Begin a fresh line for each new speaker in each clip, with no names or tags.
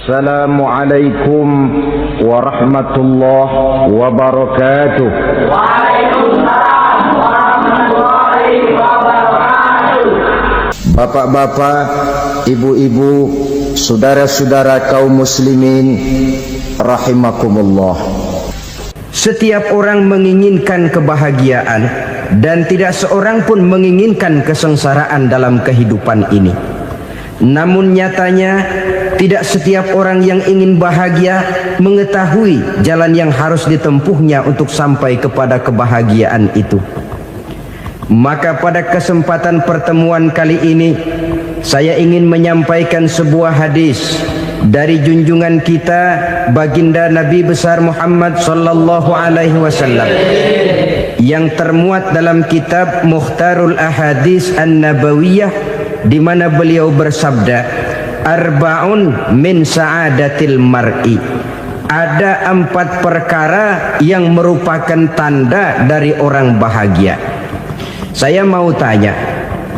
Assalamualaikum warahmatullahi wabarakatuh.
Waalaikumsalam warahmatullahi wabarakatuh.
Bapak-bapak, ibu-ibu, saudara-saudara kaum muslimin rahimakumullah.
Setiap orang menginginkan kebahagiaan dan tidak seorang pun menginginkan kesengsaraan dalam kehidupan ini. Namun nyatanya tidak setiap orang yang ingin bahagia mengetahui jalan yang harus ditempuhnya untuk sampai kepada kebahagiaan itu. Maka pada kesempatan pertemuan kali ini saya ingin menyampaikan sebuah hadis dari junjungan kita baginda Nabi besar Muhammad sallallahu alaihi wasallam yang termuat dalam kitab Mukhtarul Ahadits An-Nabawiyah, di mana beliau bersabda, arba'un min sa'adatil mar'i. Ada 4 perkara yang merupakan tanda dari orang bahagia. Saya mau tanya,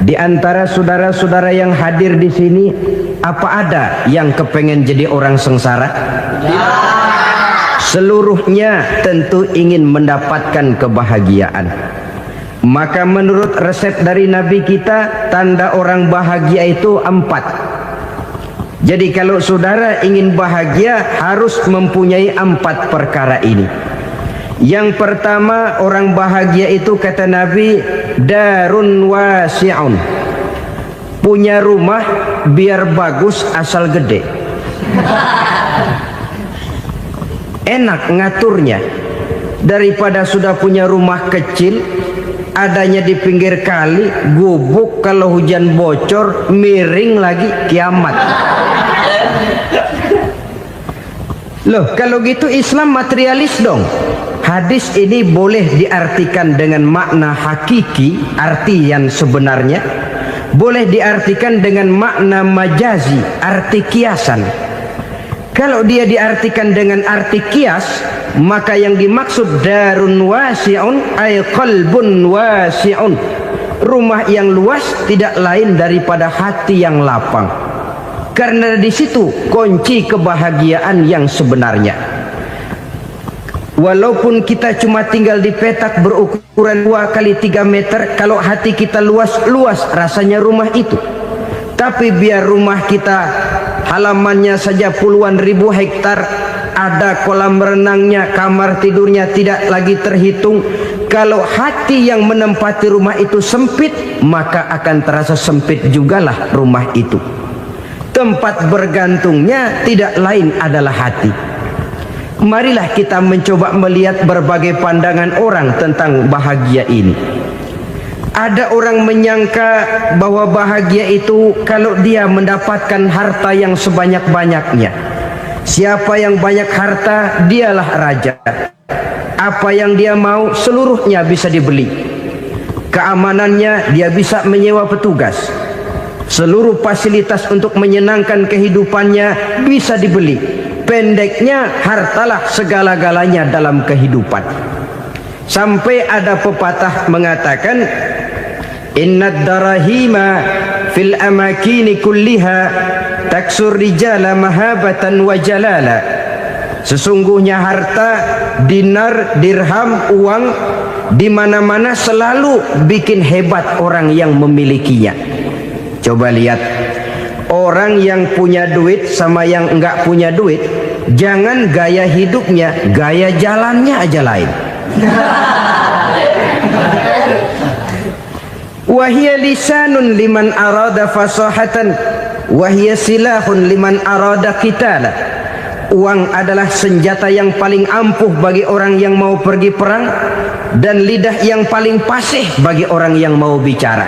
di antara saudara-saudara yang hadir di sini, apa ada yang kepengen jadi orang sengsara? Ya. Seluruhnya tentu ingin mendapatkan kebahagiaan. Maka menurut resep dari Nabi kita, tanda orang bahagia itu 4. Jadi kalau saudara ingin bahagia harus mempunyai 4 perkara ini. Yang pertama, orang bahagia itu kata Nabi, darun wasi'un. Punya rumah biar bagus asal gede. Enak ngaturnya. Daripada sudah punya rumah kecil, adanya di pinggir kali, gubuk, kalau hujan bocor, miring lagi, kiamat. Loh, kalau gitu Islam materialis dong. Hadis ini boleh diartikan dengan makna hakiki, arti yang sebenarnya. Boleh diartikan dengan makna majazi, arti kiasan. Kalau dia diartikan dengan arti kias, maka yang dimaksud darun wasi'un ay qalbun wasi'un. Rumah yang luas tidak lain daripada hati yang lapang. Karena di situ kunci kebahagiaan yang sebenarnya. Walaupun kita cuma tinggal di petak berukuran 2 kali 3 meter, kalau hati kita luas rasanya rumah itu. Tapi biar rumah kita halamannya saja puluhan ribu hektar, ada kolam renangnya, kamar tidurnya tidak lagi terhitung. Kalau hati yang menempati rumah itu sempit, maka akan terasa sempit jugalah rumah itu. Tempat bergantungnya tidak lain adalah hati. Marilah kita mencoba melihat berbagai pandangan orang tentang bahagia ini. Ada orang menyangka bahwa bahagia itu kalau dia mendapatkan harta yang sebanyak-banyaknya. Siapa yang banyak harta, dialah raja. Apa yang dia mau, seluruhnya bisa dibeli. Keamanannya, dia bisa menyewa petugas. Seluruh fasilitas untuk menyenangkan kehidupannya bisa dibeli. Pendeknya, hartalah segala-galanya dalam kehidupan. Sampai ada pepatah mengatakan, innad darahima fil amakini kulliha taksur rijala mahabatan wa jalala. Sesungguhnya harta, dinar, dirham, uang di mana-mana selalu bikin hebat orang yang memilikinya. Coba lihat, orang yang punya duit sama yang enggak punya duit, jangan gaya hidupnya, gaya jalannya aja lain. Wahia lisanun liman arada fasahatan, wahia silahun liman arada qitala. Uang adalah senjata yang paling ampuh bagi orang yang mau pergi perang, dan lidah yang paling fasih bagi orang yang mau bicara.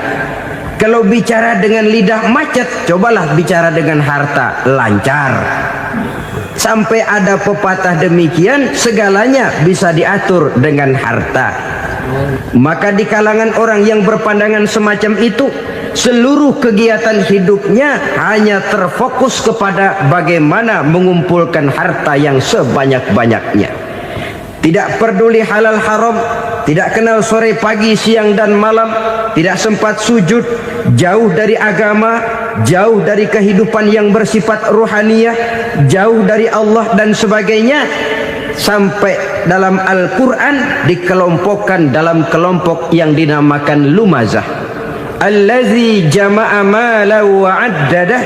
Kalau bicara dengan lidah macet, cobalah bicara dengan harta, lancar. Sampai ada pepatah demikian, segalanya bisa diatur dengan harta. Maka di kalangan orang yang berpandangan semacam itu, seluruh kegiatan hidupnya hanya terfokus kepada bagaimana mengumpulkan harta yang sebanyak-banyaknya. Tidak peduli halal haram, tidak kenal sore pagi siang dan malam, tidak sempat sujud, jauh dari agama, jauh dari kehidupan yang bersifat ruhaniyah, jauh dari Allah dan sebagainya, sampai dalam Al-Quran dikelompokkan dalam kelompok yang dinamakan lumazah. Allazi jama'a malahu wa 'addadah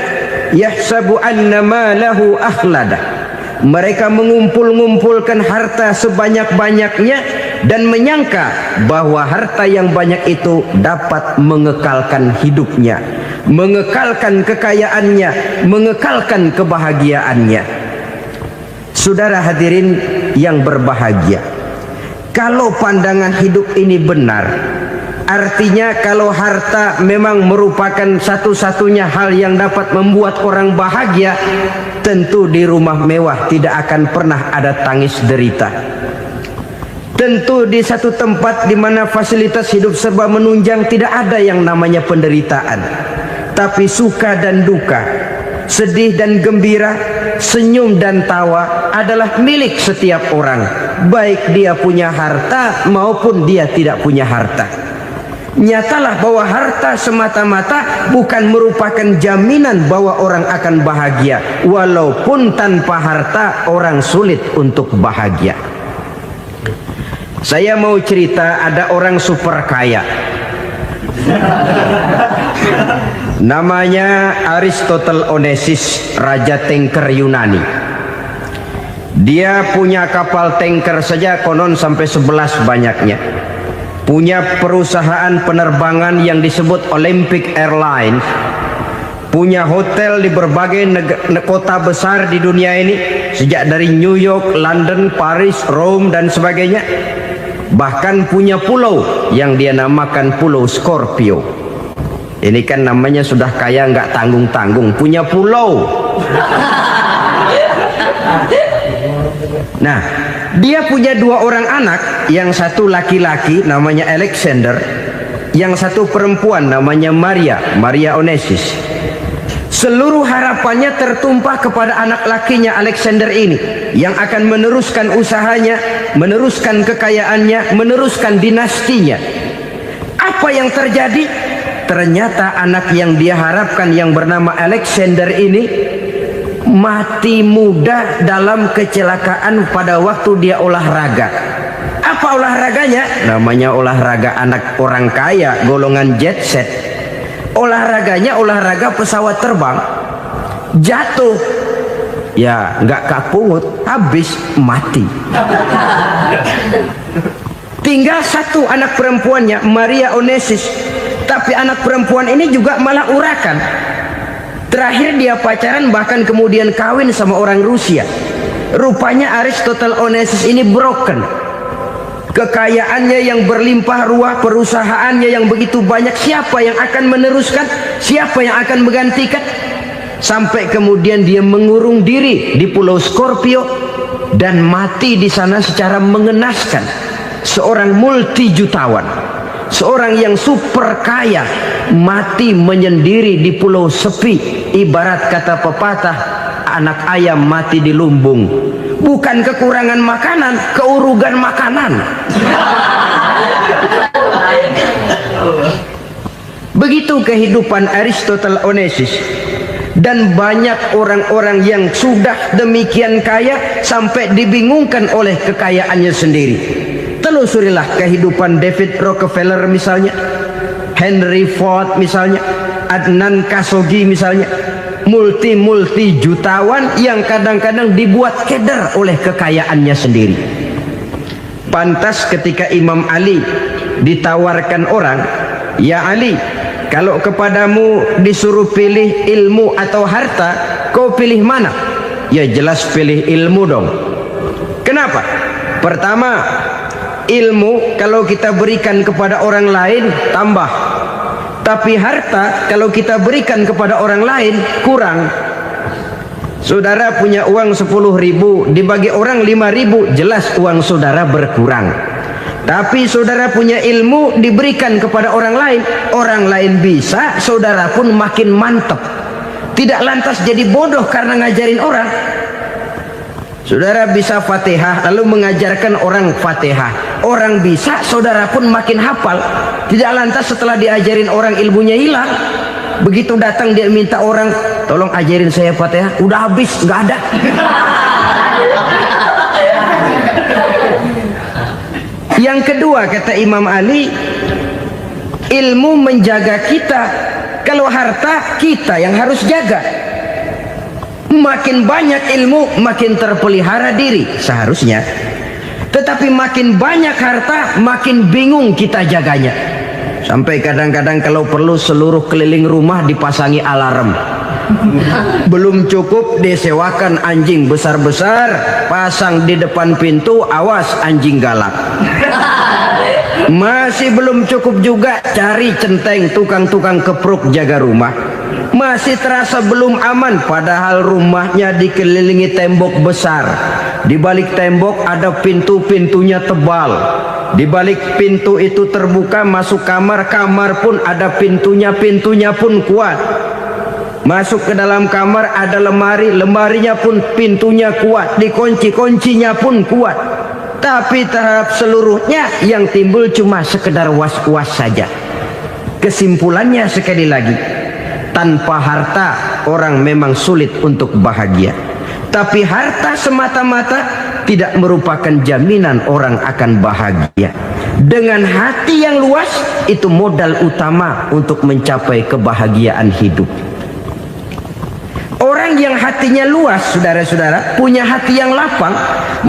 yahsabu anna malahu akhladah. Mereka mengumpul-ngumpulkan harta sebanyak-banyaknya dan menyangka bahwa harta yang banyak itu dapat mengekalkan hidupnya, mengekalkan kekayaannya, mengekalkan kebahagiaannya. Saudara hadirin yang berbahagia, kalau pandangan hidup ini benar, artinya kalau harta memang merupakan satu-satunya hal yang dapat membuat orang bahagia, tentu di rumah mewah tidak akan pernah ada tangis derita. Tentu di satu tempat di mana fasilitas hidup serba menunjang tidak ada yang namanya penderitaan. Tapi suka dan duka, sedih dan gembira, senyum dan tawa adalah milik setiap orang, baik dia punya harta maupun dia tidak punya harta. Nyatalah bahwa harta semata-mata bukan merupakan jaminan bahwa orang akan bahagia. Walaupun tanpa harta orang sulit untuk bahagia. Saya mau cerita, ada orang super kaya, namanya Aristotle Onesimus, raja tanker Yunani. Dia punya kapal tanker saja konon sampai 11 banyaknya. Punya perusahaan penerbangan yang disebut Olympic Airlines, punya hotel di berbagai kota besar di dunia ini, sejak dari New York, London, Paris, Rome dan sebagainya. Bahkan punya pulau yang dia namakan Pulau Scorpio. Ini kan namanya sudah kaya nggak tanggung-tanggung, punya pulau. Nah, dia punya 2 orang anak, yang satu laki-laki namanya Alexander, yang satu perempuan namanya Maria Onesimus. Seluruh harapannya tertumpah kepada anak lakinya Alexander ini, yang akan meneruskan usahanya, meneruskan kekayaannya, meneruskan dinastinya. Apa yang terjadi? Ternyata anak yang dia harapkan yang bernama Alexander ini mati muda dalam kecelakaan pada waktu dia olahraga. Apa olahraganya? Namanya olahraga anak orang kaya, golongan jet set. Olahraganya olahraga pesawat terbang. Jatuh, ya nggak kapungut, habis mati. Tinggal satu anak perempuannya, Maria Onesimus. Tapi anak perempuan ini juga malah urakan. Terakhir dia pacaran, bahkan kemudian kawin sama orang Rusia. Rupanya Aristotle Onesimus ini broken. Kekayaannya yang berlimpah ruah, perusahaannya yang begitu banyak, siapa yang akan meneruskan? Siapa yang akan menggantikan? Sampai kemudian dia mengurung diri di Pulau Scorpio dan mati di sana secara mengenaskan. Seorang multi jutawan, seorang yang super kaya, mati menyendiri di pulau sepi. Ibarat kata pepatah, anak ayam mati di lumbung. Bukan kekurangan makanan, keurugan makanan. Begitu kehidupan Aristotle Onesimus. Dan banyak orang-orang yang sudah demikian kaya sampai dibingungkan oleh kekayaannya sendiri. Telusurilah kehidupan David Rockefeller misalnya, Henry Ford misalnya, Adnan Khashoggi misalnya. Multi jutawan yang kadang-kadang dibuat keder oleh kekayaannya sendiri. Pantas ketika Imam Ali ditawarkan orang, "Ya Ali, kalau kepadamu disuruh pilih ilmu atau harta, kau pilih mana?" Ya jelas pilih ilmu dong. Kenapa? Pertama, ilmu kalau kita berikan kepada orang lain tambah. Tapi harta kalau kita berikan kepada orang lain kurang. Saudara punya uang 10.000, dibagi orang 5.000, jelas uang saudara berkurang. Tapi saudara punya ilmu, diberikan kepada orang lain bisa, saudara pun makin mantap. Tidak lantas jadi bodoh karena ngajarin orang. Saudara bisa Fatihah lalu mengajarkan orang Fatihah, orang bisa, saudara pun makin hafal. Tidak lantas setelah diajarin orang ilmunya hilang. Begitu datang dia minta orang, tolong ajarin saya Fatihah, udah habis, nggak ada. Yang kedua kata Imam Ali, ilmu menjaga kita. Kalau harta kita yang harus jaga. Makin banyak ilmu makin terpelihara diri seharusnya. Tetapi makin banyak harta makin bingung kita jaganya. Sampai kadang-kadang kalau perlu seluruh keliling rumah dipasangi alarm. Belum cukup disewakan anjing besar-besar, pasang di depan pintu, awas anjing galak. Masih belum cukup juga, cari centeng tukang-tukang kepruk jaga rumah. Masih terasa belum aman, padahal rumahnya dikelilingi tembok besar. Di balik tembok ada pintu-pintunya tebal. Di balik pintu itu terbuka masuk kamar, kamar pun ada pintunya, pintunya pun kuat. Masuk ke dalam kamar ada lemari, lemarinya pun pintunya kuat, dikunci, kuncinya pun kuat. Tapi terhadap seluruhnya yang timbul cuma sekedar was-was saja. Kesimpulannya sekali lagi, tanpa harta orang memang sulit untuk bahagia. Tapi harta semata-mata tidak merupakan jaminan orang akan bahagia. Dengan hati yang luas, itu modal utama untuk mencapai kebahagiaan hidup. Orang yang hatinya luas, saudara-saudara, punya hati yang lapang,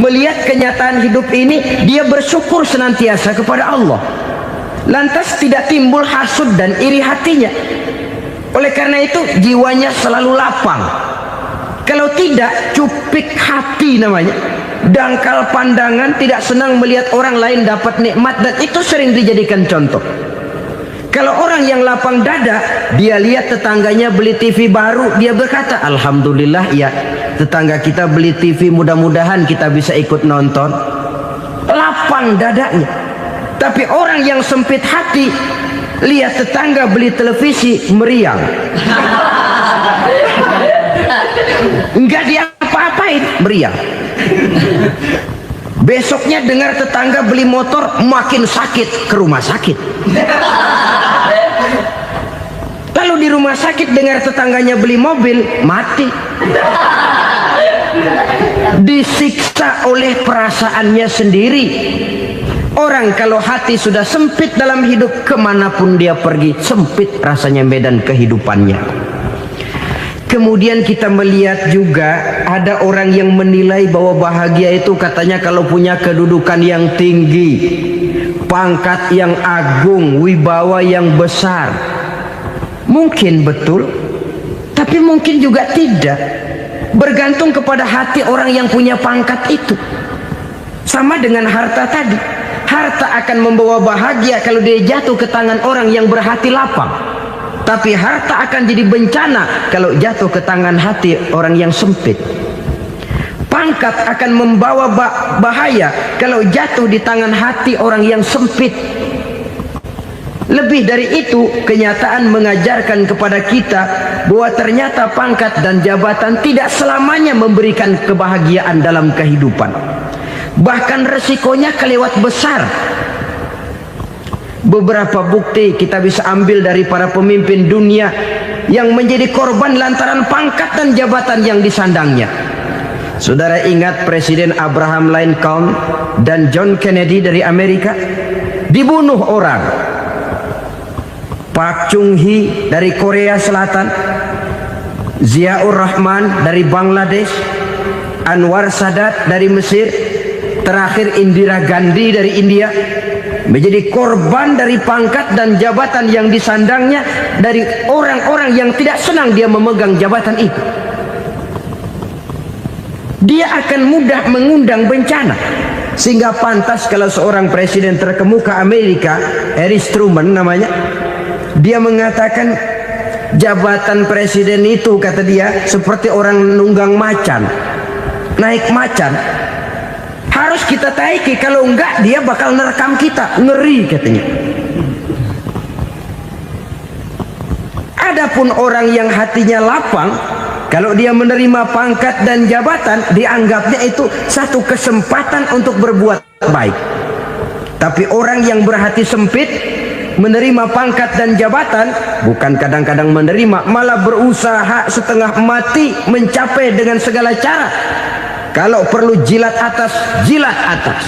melihat kenyataan hidup ini, dia bersyukur senantiasa kepada Allah. Lantas tidak timbul hasud dan iri hatinya. Oleh karena itu jiwanya selalu lapang. Kalau tidak, cupik hati namanya, dangkal pandangan, tidak senang melihat orang lain dapat nikmat, dan itu sering dijadikan contoh. Kalau orang yang lapang dada, dia lihat tetangganya beli TV baru, dia berkata, alhamdulillah ya, tetangga kita beli TV, mudah-mudahan kita bisa ikut nonton. Lapang dadanya. Tapi orang yang sempit hati, lihat tetangga beli televisi, meriang. Enggak dia apa-apain, meriang. Besoknya dengar tetangga beli motor, makin sakit, ke rumah sakit. Lalu di rumah sakit dengar tetangganya beli mobil, mati. Disiksa oleh perasaannya sendiri. Orang kalau hati sudah sempit dalam hidup, kemanapun dia pergi, sempit rasanya medan kehidupannya. Kemudian kita melihat juga ada orang yang menilai bahwa bahagia itu katanya kalau punya kedudukan yang tinggi, pangkat yang agung, wibawa yang besar. Mungkin betul, tapi mungkin juga tidak. Bergantung kepada hati orang yang punya pangkat itu. Sama dengan harta tadi. Harta akan membawa bahagia kalau dia jatuh ke tangan orang yang berhati lapang. Tapi harta akan jadi bencana kalau jatuh ke tangan hati orang yang sempit. Pangkat akan membawa bahaya kalau jatuh di tangan hati orang yang sempit. Lebih dari itu, kenyataan mengajarkan kepada kita bahwa ternyata pangkat dan jabatan tidak selamanya memberikan kebahagiaan dalam kehidupan. Bahkan resikonya kelewat besar. Beberapa bukti kita bisa ambil dari para pemimpin dunia yang menjadi korban lantaran pangkat dan jabatan yang disandangnya. Saudara ingat Presiden Abraham Lincoln dan John Kennedy dari Amerika? Dibunuh orang. Park Chung-hee dari Korea Selatan, Ziaur Rahman dari Bangladesh, Anwar Sadat dari Mesir, terakhir Indira Gandhi dari India, menjadi korban dari pangkat dan jabatan yang disandangnya dari orang-orang yang tidak senang dia memegang jabatan itu. Dia akan mudah mengundang bencana. Sehingga pantas kalau seorang presiden terkemuka Amerika, Harry Truman namanya, dia mengatakan jabatan presiden itu, kata dia, seperti orang nunggang macan, naik macan. Harus kita taiki, kalau enggak dia bakal nerekam kita, ngeri katanya. Adapun orang yang hatinya lapang, kalau dia menerima pangkat dan jabatan, dianggapnya itu satu kesempatan untuk berbuat baik. Tapi orang yang berhati sempit menerima pangkat dan jabatan, bukan kadang-kadang menerima, malah berusaha setengah mati mencapai dengan segala cara. Kalau perlu jilat atas, jilat atas.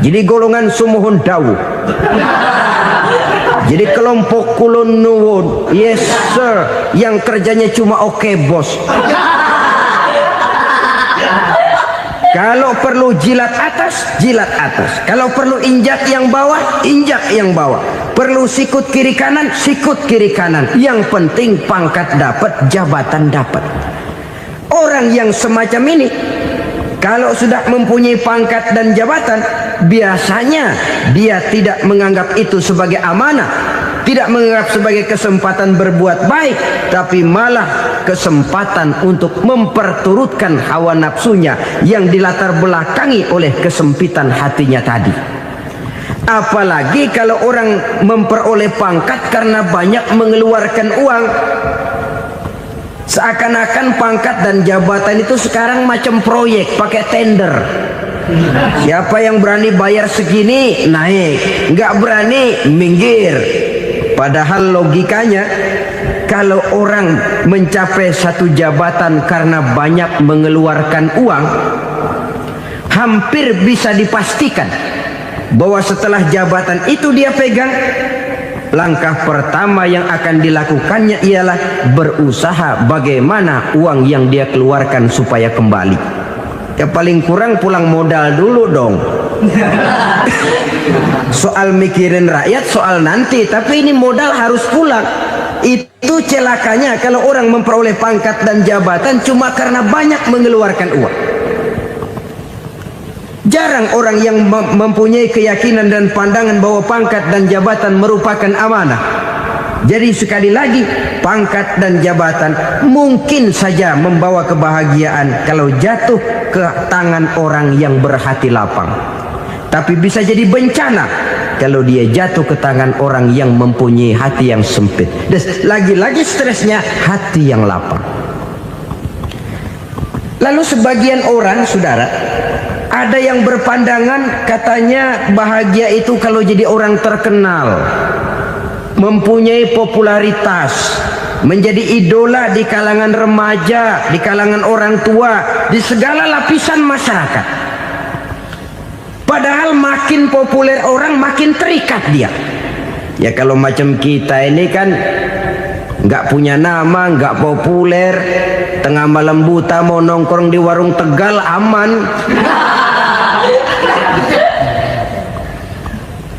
Jadi golongan sumuhun dawu. Jadi kelompok kulon nuwun, yes sir, yang kerjanya cuma oke bos. Kalau perlu jilat atas, jilat atas. Kalau perlu injak yang bawah, injak yang bawah. Perlu sikut kiri kanan, sikut kiri kanan. Yang penting pangkat dapat, jabatan dapat. Orang yang semacam ini, kalau sudah mempunyai pangkat dan jabatan, biasanya dia tidak menganggap itu sebagai amanah, tidak menganggap sebagai kesempatan berbuat baik, tapi malah kesempatan untuk memperturutkan hawa nafsunya yang dilatar belakangi oleh kesempitan hatinya tadi. Apalagi kalau orang memperoleh pangkat karena banyak mengeluarkan uang. Seakan-akan pangkat dan jabatan itu sekarang macam proyek, pakai tender. Siapa yang berani bayar segini naik, nggak berani minggir. Padahal logikanya, kalau orang mencapai satu jabatan karena banyak mengeluarkan uang, hampir bisa dipastikan bahwa setelah jabatan itu dia pegang, langkah pertama yang akan dilakukannya ialah berusaha bagaimana uang yang dia keluarkan supaya kembali. Ya paling kurang pulang modal dulu dong. Soal mikirin rakyat soal nanti, tapi ini modal harus pulang. Itu celakanya kalau orang memperoleh pangkat dan jabatan cuma karena banyak mengeluarkan uang. Jarang orang yang mempunyai keyakinan dan pandangan bahwa pangkat dan jabatan merupakan amanah. Jadi sekali lagi, pangkat dan jabatan mungkin saja membawa kebahagiaan kalau jatuh ke tangan orang yang berhati lapang. Tapi bisa jadi bencana kalau dia jatuh ke tangan orang yang mempunyai hati yang sempit. Dan lagi-lagi stresnya hati yang lapang. Lalu sebagian orang, saudara, ada yang berpandangan katanya bahagia itu kalau jadi orang terkenal, mempunyai popularitas, menjadi idola di kalangan remaja, di kalangan orang tua, di segala lapisan masyarakat. Padahal makin populer orang makin terikat dia. Ya kalau macam kita ini kan nggak punya nama, nggak populer, tengah malam buta mau nongkrong di warung Tegal aman.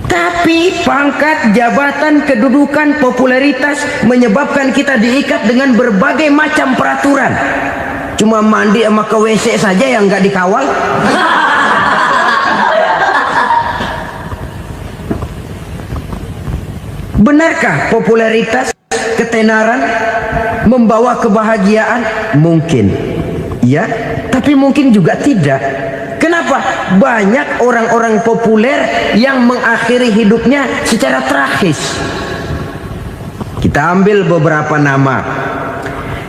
Tapi pangkat, jabatan, kedudukan, popularitas menyebabkan kita diikat dengan berbagai macam peraturan. Cuma mandi sama ke WC saja yang nggak dikawal. Benarkah popularitas, ketenaran membawa kebahagiaan? Mungkin ya, tapi mungkin juga tidak. Kenapa? Banyak orang-orang populer yang mengakhiri hidupnya secara tragis. Kita ambil beberapa nama.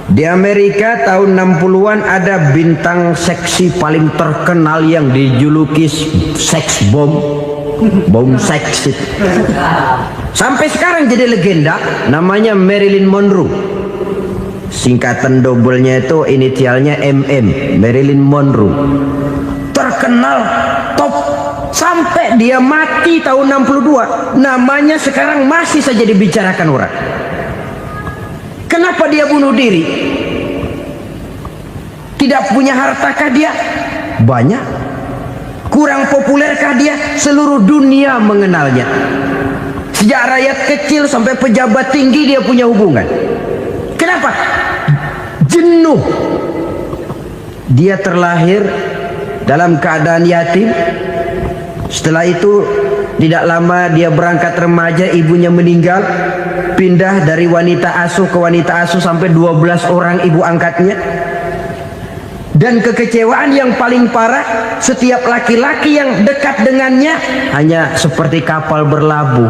Di Amerika tahun 60-an ada bintang seksi paling terkenal yang dijuluki seks bom. Bom seks. Sampai sekarang jadi legenda, namanya Marilyn Monroe. Singkatan double-nya itu inisialnya MM, Marilyn Monroe. Terkenal top sampai dia mati tahun 62, namanya sekarang masih saja dibicarakan orang. Kenapa dia bunuh diri? Tidak punya hartakah dia? Banyak. Kurang populerkah dia? Seluruh dunia mengenalnya. Sejak rakyat kecil sampai pejabat tinggi dia punya hubungan. Kenapa? Jenuh. Dia terlahir dalam keadaan yatim. Setelah itu tidak lama dia berangkat remaja, ibunya meninggal. Pindah dari wanita asuh ke wanita asuh sampai 12 orang ibu angkatnya. Dan kekecewaan yang paling parah, setiap laki-laki yang dekat dengannya hanya seperti kapal berlabuh.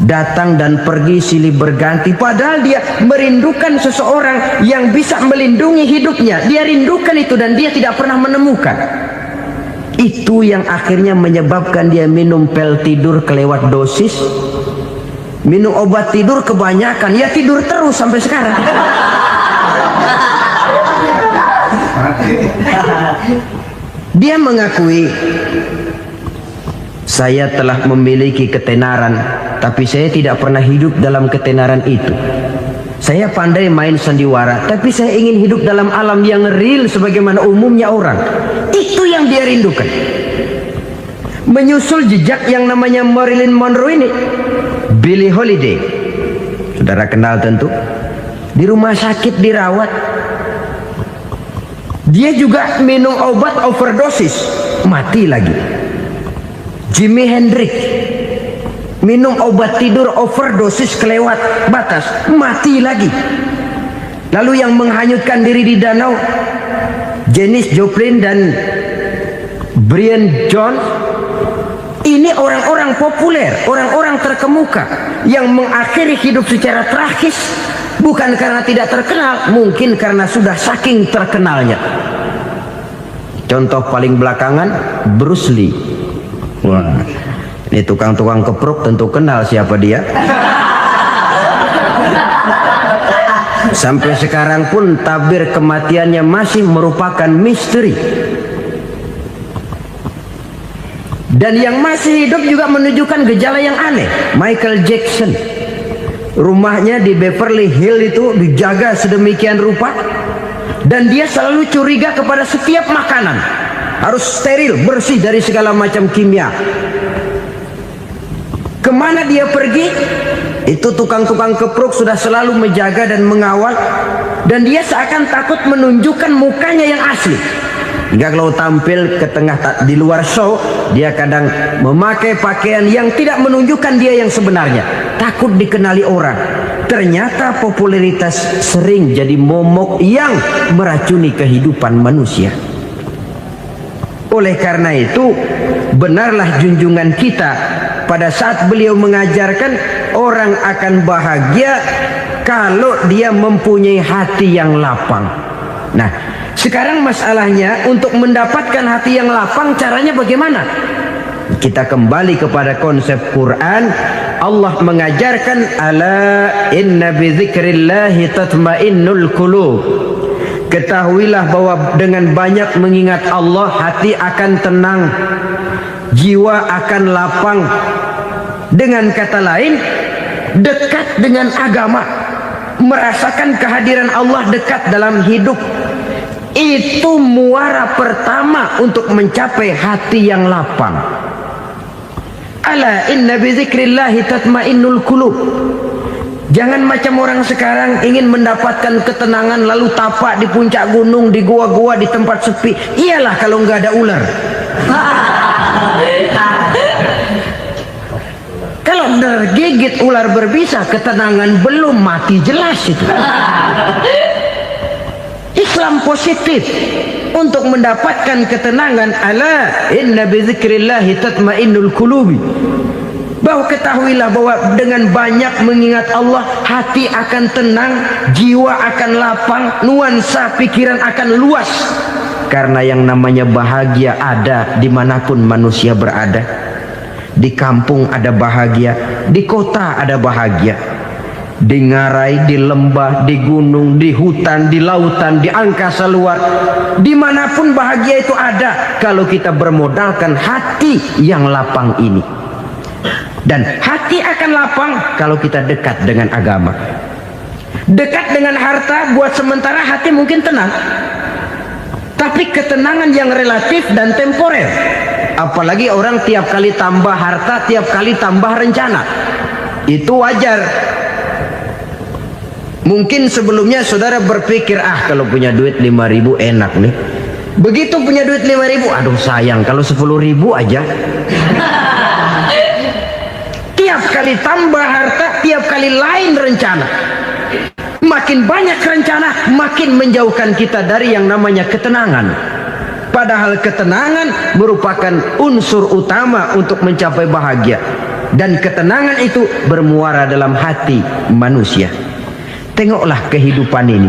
Datang dan pergi silih berganti. Padahal dia merindukan seseorang yang bisa melindungi hidupnya. Dia rindukan itu dan dia tidak pernah menemukan. Itu yang akhirnya menyebabkan dia minum pil tidur kelewat dosis, minum obat tidur kebanyakan, ya tidur terus sampai sekarang. Dia mengakui, saya telah memiliki ketenaran, tapi saya tidak pernah hidup dalam ketenaran itu. Saya pandai main sandiwara, tapi saya ingin hidup dalam alam yang real sebagaimana umumnya orang. Itu yang dia rindukan. Menyusul jejak yang namanya Marilyn Monroe ini, Billie Holiday, saudara kenal tentu, di rumah sakit dirawat. Dia juga minum obat overdosis, mati lagi. Jimi Hendrix minum obat tidur overdosis kelewat batas, mati lagi. Lalu yang menghanyutkan diri di danau, Janis Joplin dan Brian Jones. Ini orang-orang populer, orang-orang terkemuka yang mengakhiri hidup secara tragis, bukan karena tidak terkenal, mungkin karena sudah saking terkenalnya. Contoh paling belakangan, Bruce Lee. Wah, ini tukang-tukang keprok tentu kenal siapa dia. Sampai sekarang pun tabir kematiannya masih merupakan misteri. Dan yang masih hidup juga menunjukkan gejala yang aneh. Michael Jackson, rumahnya di Beverly Hills itu dijaga sedemikian rupa, dan dia selalu curiga kepada setiap makanan harus steril, bersih dari segala macam kimia. Kemana dia pergi, itu tukang-tukang keprok sudah selalu menjaga dan mengawal, dan dia seakan takut menunjukkan mukanya yang asli. Hingga kalau tampil ke tengah di luar show, dia kadang memakai pakaian yang tidak menunjukkan dia yang sebenarnya, takut dikenali orang. Ternyata popularitas sering jadi momok yang meracuni kehidupan manusia. Oleh karena itu, benarlah junjungan kita pada saat beliau mengajarkan orang akan bahagia kalau dia mempunyai hati yang lapang. Nah, sekarang masalahnya untuk mendapatkan hati yang lapang, caranya bagaimana? Kita kembali kepada konsep Quran. Allah mengajarkan, ala inna bi dzikrillahi tatmainnul qulub. Ketahuilah bahwa dengan banyak mengingat Allah, hati akan tenang, jiwa akan lapang. Dengan kata lain, dekat dengan agama, merasakan kehadiran Allah dekat dalam hidup. Itu muara pertama untuk mencapai hati yang lapang. Ala inna bi dzikrillahi tatmainnul qulub. Jangan macam orang sekarang ingin mendapatkan ketenangan lalu tapak di puncak gunung, di gua-gua, di tempat sepi. Iyalah kalau nggak ada ular. Kalau tergigit ular berbisa, ketenangan belum, mati jelas itu. Islam positif untuk mendapatkan ketenangan. Ala inna bi dzikrillahi tatmainnul qulubi. Bahwa ketahuilah bahwa dengan banyak mengingat Allah, hati akan tenang, jiwa akan lapang, nuansa pikiran akan luas. Karena yang namanya bahagia ada dimanapun manusia berada. Di kampung ada bahagia, di kota ada bahagia, di ngarai, di lembah, di gunung, di hutan, di lautan, di angkasa luar, dimanapun bahagia itu ada kalau kita bermodalkan hati yang lapang ini. Dan hati akan lapang kalau kita dekat dengan agama. Dekat dengan harta buat sementara hati mungkin tenang, tapi ketenangan yang relatif dan temporer. Apalagi orang tiap kali tambah harta, tiap kali tambah rencana. Itu wajar. Mungkin sebelumnya saudara berpikir, kalau punya duit 5.000 enak nih. Begitu punya duit 5.000, aduh sayang kalau 10.000 aja. Tiap kali tambah harta, tiap kali lain rencana. Makin banyak rencana, makin menjauhkan kita dari yang namanya ketenangan. Padahal ketenangan merupakan unsur utama untuk mencapai bahagia. Dan ketenangan itu bermuara dalam hati manusia. Tengoklah kehidupan ini.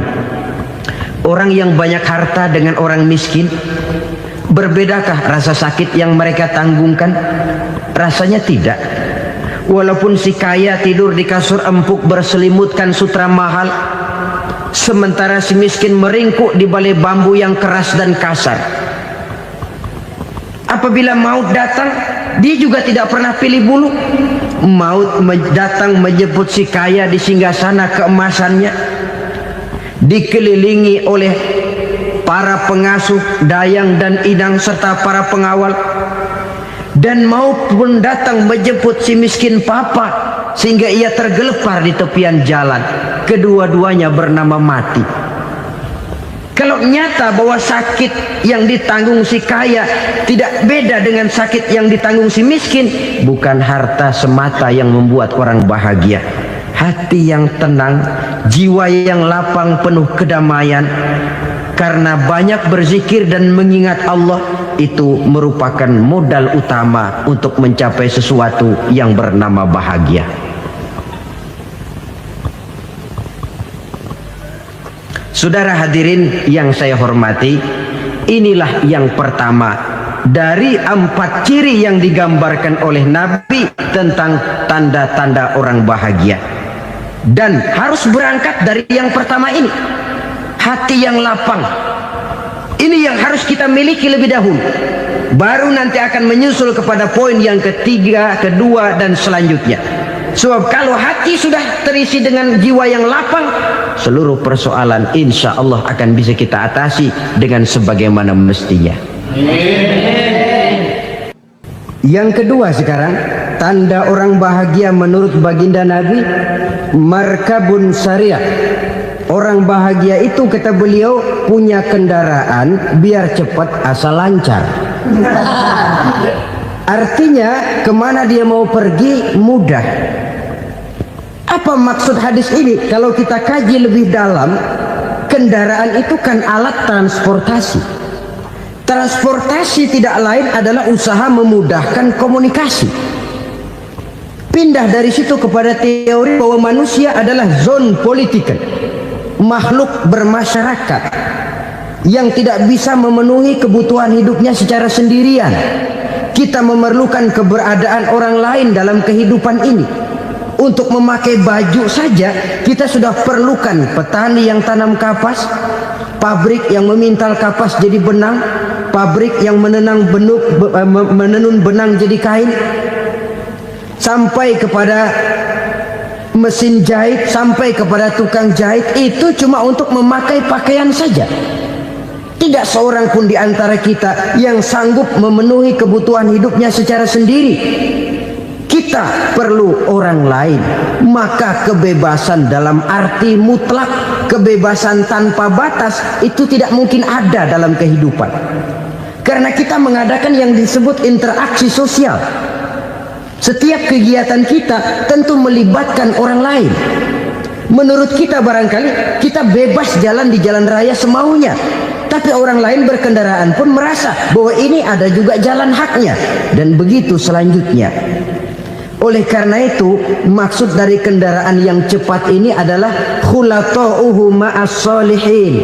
Orang yang banyak harta dengan orang miskin, Berbedakah rasa sakit yang mereka tanggungkan? Rasanya tidak. Walaupun si kaya tidur di kasur empuk berselimutkan sutra mahal, sementara si miskin meringkuk di balai bambu yang keras dan kasar. Apabila maut datang, dia juga tidak pernah pilih bulu. Maut datang menjemput si kaya di singgasana keemasannya, dikelilingi oleh para pengasuh, dayang dan idang serta para pengawal. Dan maut pun datang menjemput si miskin papa sehingga ia tergelepar di tepian jalan. Kedua-duanya bernama mati. Kalau nyata bahwa sakit yang ditanggung si kaya tidak beda dengan sakit yang ditanggung si miskin, bukan harta semata yang membuat orang bahagia. Hati yang tenang, jiwa yang lapang penuh kedamaian karena banyak berzikir dan mengingat Allah, itu merupakan modal utama untuk mencapai sesuatu yang bernama bahagia. Saudara hadirin yang saya hormati, inilah yang pertama dari 4 ciri yang digambarkan oleh Nabi tentang tanda-tanda orang bahagia. Dan harus berangkat dari yang pertama ini, hati yang lapang. Ini yang harus kita miliki lebih dahulu, baru nanti akan menyusul kepada poin yang ketiga, kedua dan selanjutnya. Sebab kalau hati sudah terisi dengan jiwa yang lapang, seluruh persoalan insya Allah akan bisa kita atasi dengan sebagaimana mestinya. Yang kedua sekarang, tanda orang bahagia menurut baginda Nabi, markabun syariah. Orang bahagia itu, kata beliau, punya kendaraan biar cepat asal lancar. Artinya kemana dia mau pergi mudah. Apa maksud hadis ini? Kalau kita kaji lebih dalam, kendaraan itu kan alat transportasi. Transportasi tidak lain adalah usaha memudahkan komunikasi. Pindah dari situ kepada teori bahwa manusia adalah zon political, makhluk bermasyarakat yang tidak bisa memenuhi kebutuhan hidupnya secara sendirian. Kita memerlukan keberadaan orang lain dalam kehidupan ini. Untuk memakai baju saja kita sudah perlukan petani yang tanam kapas, pabrik yang memintal kapas jadi benang, pabrik yang menenun benang jadi kain, sampai kepada mesin jahit, sampai kepada tukang jahit. Itu cuma untuk memakai pakaian saja. Tidak seorang pun di antara kita yang sanggup memenuhi kebutuhan hidupnya secara sendiri. Kita perlu orang lain. Maka kebebasan dalam arti mutlak, kebebasan tanpa batas, itu tidak mungkin ada dalam kehidupan. Karena kita mengadakan yang disebut interaksi sosial. Setiap kegiatan kita tentu melibatkan orang lain. Menurut kita barangkali kita bebas jalan di jalan raya semaunya, tapi orang lain berkendaraan pun merasa bahwa ini ada juga jalan haknya, dan begitu selanjutnya. Oleh karena itu, maksud dari kendaraan yang cepat ini adalah khulata'uhu ma'as solihin.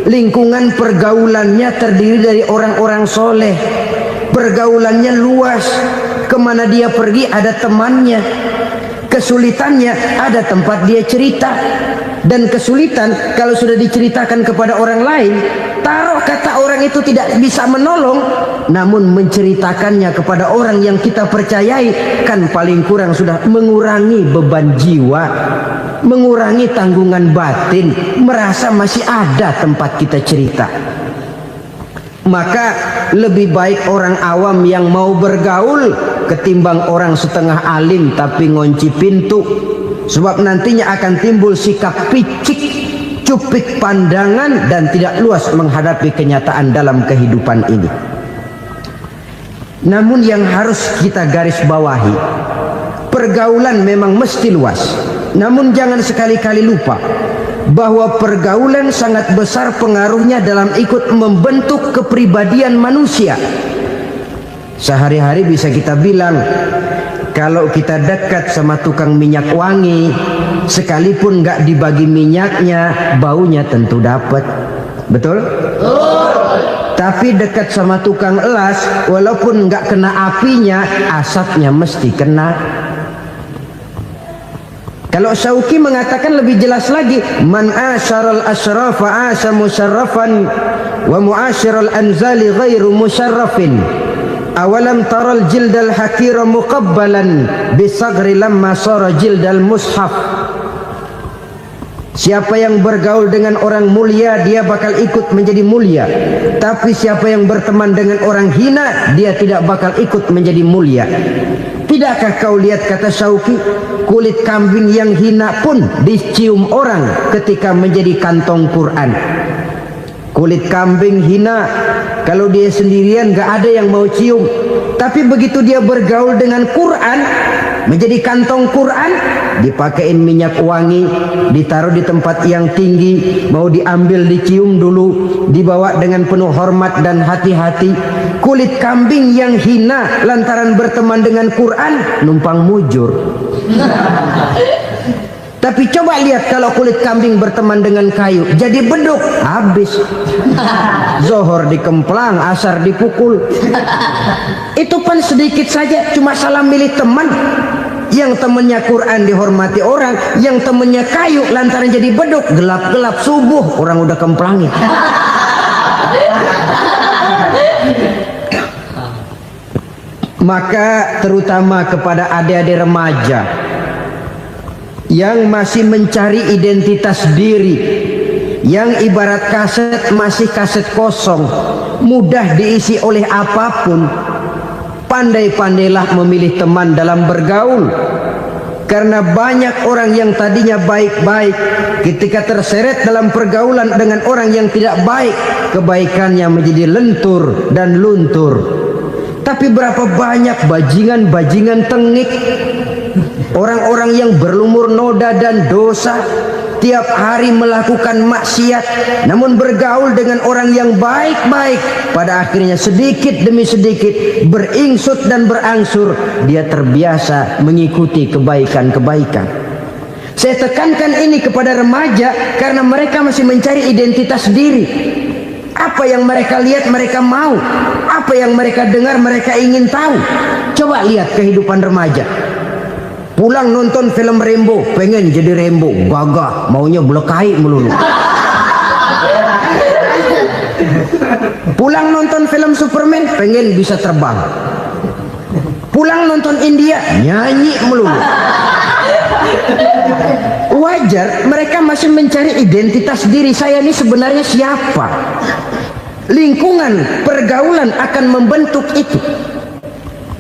Lingkungan pergaulannya terdiri dari orang-orang soleh. Pergaulannya luas. Kemana dia pergi ada temannya. Kesulitannya ada tempat dia cerita. Dan kesulitan kalau sudah diceritakan kepada orang lain, taruh kata orang itu tidak bisa menolong, namun menceritakannya kepada orang yang kita percayai, kan paling kurang sudah mengurangi beban jiwa, mengurangi tanggungan batin, merasa masih ada tempat kita cerita. Maka lebih baik orang awam yang mau bergaul ketimbang orang setengah alim tapi ngunci pintu. Sebab nantinya akan timbul sikap picik, cupik pandangan, dan tidak luas menghadapi kenyataan dalam kehidupan ini. Namun yang harus kita garis bawahi, pergaulan memang mesti luas. Namun jangan sekali-kali lupa bahwa pergaulan sangat besar pengaruhnya dalam ikut membentuk kepribadian manusia. Sehari-hari bisa kita bilang, kalau kita dekat sama tukang minyak wangi, sekalipun nggak dibagi minyaknya, baunya tentu dapat. Betul? Tapi dekat sama tukang elas, walaupun nggak kena apinya, asapnya mesti kena. Kalau Syauqi mengatakan lebih jelas lagi, man asyaral asyrafa asa musyarrafan wa muasyiral anzali ghairu musyarrafin. Awalam taral jildal hakira muqabbalan bisagri lamma sara jildal mushaf. Siapa yang bergaul dengan orang mulia, dia bakal ikut menjadi mulia. Tapi siapa yang berteman dengan orang hina, dia tidak bakal ikut menjadi mulia. Tidakkah kau lihat, kata Syauqi, kulit kambing yang hina pun dicium orang ketika menjadi kantong Quran. Kulit kambing hina, kalau dia sendirian gak ada yang mau cium. Tapi begitu dia bergaul dengan Quran, menjadi kantong Quran, dipakein minyak wangi, ditaruh di tempat yang tinggi, mau diambil dicium dulu, dibawa dengan penuh hormat dan hati-hati. Kulit kambing yang hina lantaran berteman dengan Quran, numpang mujur. Tapi coba lihat kalau kulit kambing berteman dengan kayu, jadi beduk, habis. Zohor dikemplang, asar dipukul. Itu pun sedikit saja, cuma salah milih teman. Yang temannya Quran dihormati orang, yang temannya kayu lantaran jadi beduk, gelap-gelap subuh orang udah kemplangin. Maka terutama kepada adik-adik remaja yang masih mencari identitas diri, yang ibarat kaset masih kaset kosong, mudah diisi oleh apapun, pandai-pandailah memilih teman dalam bergaul. Karena banyak orang yang tadinya baik-baik, ketika terseret dalam pergaulan dengan orang yang tidak baik, kebaikannya menjadi lentur dan luntur. Tapi berapa banyak bajingan-bajingan tengik, orang-orang yang berlumur noda dan dosa, tiap hari melakukan maksiat, namun bergaul dengan orang yang baik-baik, pada akhirnya sedikit demi sedikit beringsut dan berangsur dia terbiasa mengikuti kebaikan-kebaikan. Saya tekankan ini kepada remaja karena mereka masih mencari identitas diri. Apa yang mereka lihat mereka mau, apa yang mereka dengar mereka ingin tahu. Coba lihat kehidupan remaja. Pulang nonton film Rambo, pengen jadi Rambo, gagah, maunya belekai melulu. Pulang nonton film Superman, pengen bisa terbang. Pulang nonton India, nyanyi melulu. Wajar, mereka masih mencari identitas diri. Saya ini sebenarnya siapa? Lingkungan, pergaulan akan membentuk itu.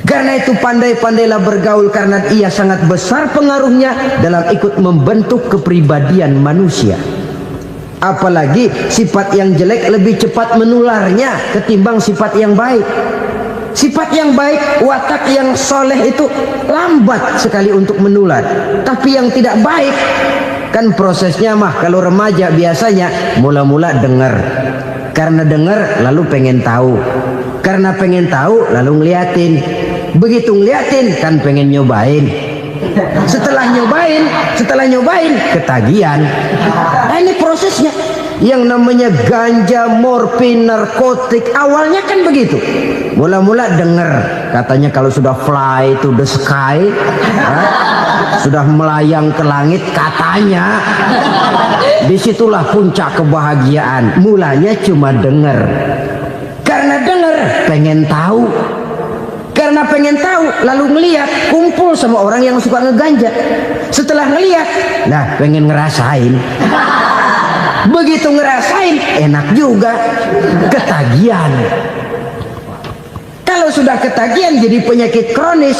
Karena itu pandai-pandailah bergaul, karena ia sangat besar pengaruhnya dalam ikut membentuk kepribadian manusia. Apalagi sifat yang jelek lebih cepat menularnya ketimbang sifat yang baik. Sifat yang baik, watak yang soleh itu lambat sekali untuk menular. Tapi yang tidak baik, kan prosesnya mah kalau remaja biasanya mula-mula dengar. Karena dengar lalu pengen tahu. Karena pengen tahu lalu ngeliatin. Begitu ngeliatin kan pengen nyobain. Setelah nyobain ketagihan. Nah, ini prosesnya. Yang namanya ganja, morfin, narkotik awalnya kan begitu. Mula-mula dengar katanya kalau sudah fly to the sky, sudah melayang ke langit katanya, disitulah puncak kebahagiaan. Mulanya cuma dengar. Karena dengar pengen tahu. Karena pengen tahu lalu ngeliat, kumpul sama orang yang suka ngeganja. Setelah ngeliat, nah pengen ngerasain. Begitu ngerasain enak juga, ketagihan. Kalau sudah ketagihan jadi penyakit kronis,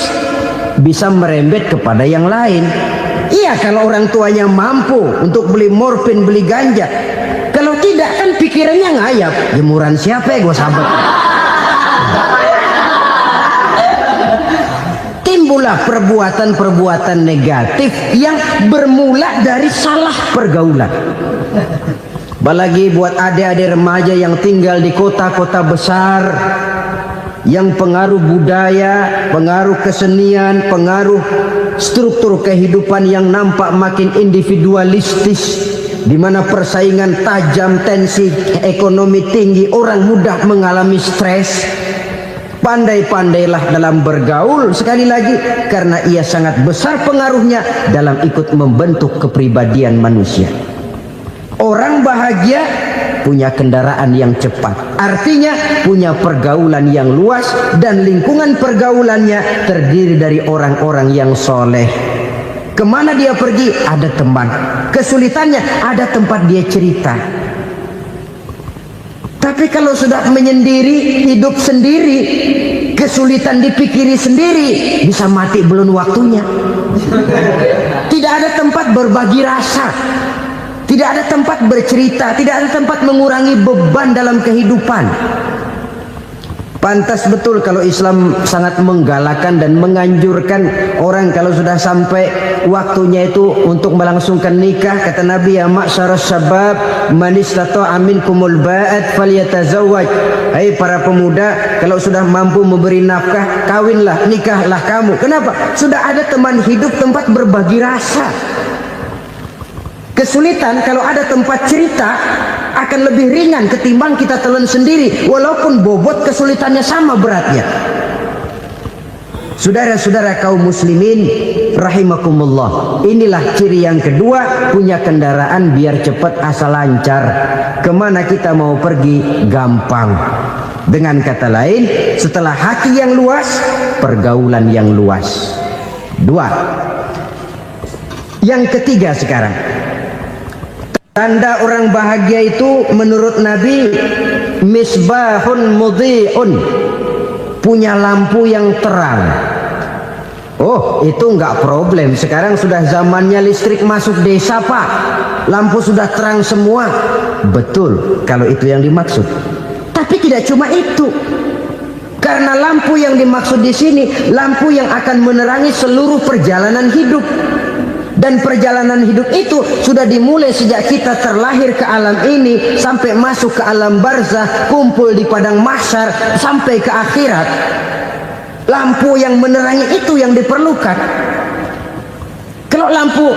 bisa merembet kepada yang lain. Iya, kalau orang tuanya mampu untuk beli morfin, beli ganja. Kalau tidak kan pikirannya ngayap, jemuran siapa ya gue sabet. Timbullah perbuatan-perbuatan negatif yang bermula dari salah pergaulan. Apalagi buat adik-adik remaja yang tinggal di kota-kota besar, yang pengaruh budaya, pengaruh kesenian, pengaruh struktur kehidupan yang nampak makin individualistis, di mana persaingan tajam, tensi ekonomi tinggi, orang mudah mengalami stres. Pandai-pandailah dalam bergaul, sekali lagi, karena ia sangat besar pengaruhnya dalam ikut membentuk kepribadian manusia. Orang bahagia punya kendaraan yang cepat, artinya punya pergaulan yang luas, dan lingkungan pergaulannya terdiri dari orang-orang yang soleh. Kemana dia pergi ada teman, kesulitannya ada tempat dia cerita. Tapi kalau sudah menyendiri, hidup sendiri, kesulitan dipikiri sendiri, bisa mati belum waktunya. Tidak ada tempat berbagi rasa, tidak ada tempat bercerita, tidak ada tempat mengurangi beban dalam kehidupan. Pantas betul kalau Islam sangat menggalakkan dan menganjurkan orang kalau sudah sampai waktunya itu untuk melangsungkan nikah. Kata Nabi, ya ma'syaras syabab man istata'a minkumul ba'at falyatazawwaj. Hai para pemuda, kalau sudah mampu memberi nafkah, kawinlah, nikahlah kamu. Kenapa? Sudah ada teman hidup, tempat berbagi rasa. Kesulitan kalau ada tempat cerita akan lebih ringan ketimbang kita telan sendiri, walaupun bobot kesulitannya sama beratnya. Saudara-saudara kaum muslimin rahimakumullah, inilah ciri yang kedua, punya kendaraan biar cepat asal lancar. Kemana kita mau pergi gampang. Dengan kata lain, setelah hati yang luas, pergaulan yang luas. Dua. Yang ketiga sekarang, tanda orang bahagia itu menurut Nabi, misbahun mudhi'un, punya lampu yang terang. Oh, itu enggak problem. Sekarang sudah zamannya listrik masuk desa, Pak. Lampu sudah terang semua. Betul, kalau itu yang dimaksud. Tapi tidak cuma itu. Karena lampu yang dimaksud di sini, lampu yang akan menerangi seluruh perjalanan hidup. Dan perjalanan hidup itu sudah dimulai sejak kita terlahir ke alam ini sampai masuk ke alam barzah, kumpul di padang mahsyar sampai ke akhirat. Lampu yang menerangi itu yang diperlukan. Kalau lampu,